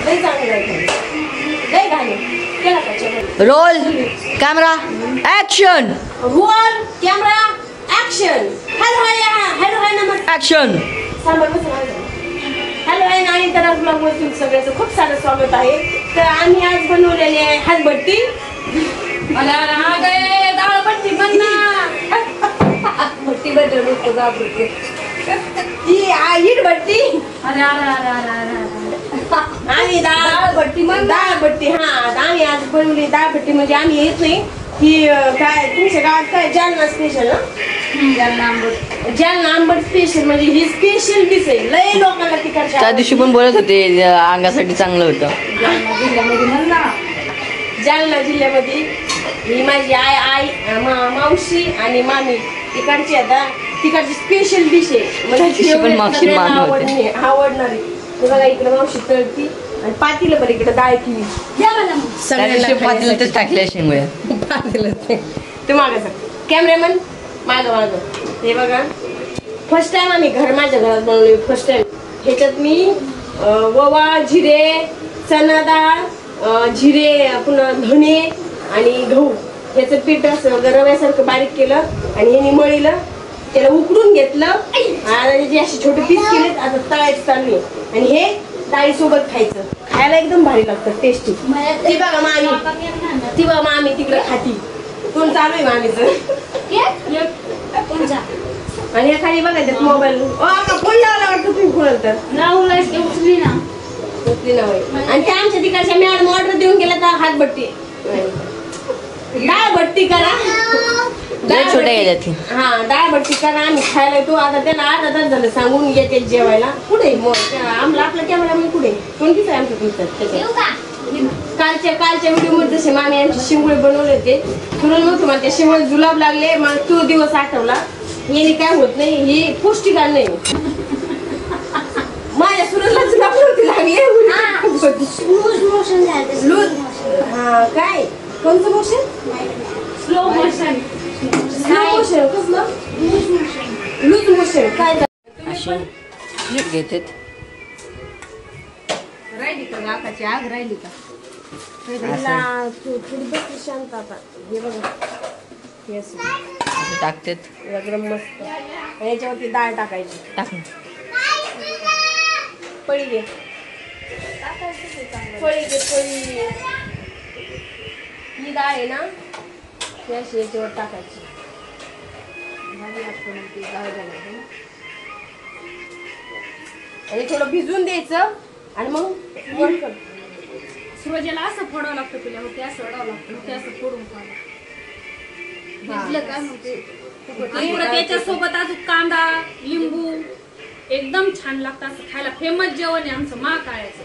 लई चांगलं आहे, लई गाणे केला त्याच्यामध्ये. Roll camera action. Roll camera action. Hello hi नमस्कार ऍक्शन. सांबर बस. हॅलो आहे आणि तर ब्लॉगमध्ये सगळ्याचं खूप सारं स्वागत आहे. तर आम्ही आज बनवलेली आहे हातभट्टी. डाळ भट्टी बन ना. भट्टी बनवली भट्टी. ही भट्टी आणि डाळ भट्टी. हा आम्ही आज बनवली डाळ भट्टी. म्हणजे आम्ही येत नाही ही काय तुमच्या गावात काय जालना स्पेशल जालना आंबट स्पेशल. म्हणजे ही स्पेशल डिश आहे. लय लोकांना तिकडच्या त्या दिवशी पण बोलत होते अंगासाठी चांगलं होतं. जालना जिल्ह्यामध्ये ही माझी आई मावशी आणि मामी तिकडची आता तिकडची स्पेशल डिश आहे. म्हणजे आवडणारी. बघा इकडे मावशी तळती आणि पातीला पण इकडे डाळ केली. पातीला टाकल्या शेंगोळ्या. ते मागायचं कॅमेरामॅन माग हे बघा. फर्स्ट टाइम आम्ही माझ्या घरात बनवले. फर्स्ट टाइम ह्याच्यात मी ओवा, जिरे, चणा डाळ, जिरे, पुन्हा धणे आणि गहू ह्याचं पीठ असं रव्यासारखं बारीक केलं आणि ह्यानी मळीलं. त्याला उकडून घेतलं आणि जे असे छोटे पीस केले आता तळायचं चालू. आणि हे डाळीसोबत खायचं. खायला एकदम भारी लागतं, टेस्टी. ती बघा मामी तिकडे खाती. कोण चालू आहे मामीचं. आणि या खाली बघा त्यात मोबाईल. फोन लावला वाटतं तुम्ही कोणाला तर उचली ना आणि त्या आमच्या तिकडच्या मॅडम ऑर्डर देऊन गेला तर हातभट्टी डाळ भट्टी करा. हा डाळ भट्टी करा आणि खायला येतो. आता त्याला अर्धा तास झालं सांगून येते जेवायला. कुठे मग आपला कॅमेरा मग कुठे कोणतीच आहे आमच्या तुमचं. कालच्या व्हिडिओ मध्ये जसे मामी आमचे शिंगोळे बनवले होते तुला नव्हतं मला त्या शिंगोळे जुलाब लागले. मला तो दिवस आठवला. हे काय होत नाही, हे पौष्टिक नाही. माझ्या सुरला जुलाब नव्हती लागली. हा काय कोणतं मोशन. स्लो मोशन कसलं लूज मोशन काय घेते. राहिली का गाकाची आग राहिली का थोडी बसली शांत. आता हे बघा टाकतेत एकदम मस्त. याच्यावरती डाळ टाकायची. टाक पळी घे पळी. ही डाळ आहे ना ती अशी याच्यावर टाकायची. आणि थोडं भिजून द्यायचं आणि मग सूरजाला असं फोडावं लागतं. तुला ते असं फोडावं लागतं. ते असं फोडून भिजलं का मग त्याच्यासोबत अजून कांदा लिंबू एकदम छान लागतं. असं खायला फेमस जेवण आहे आमचं महाकाळ्याचं.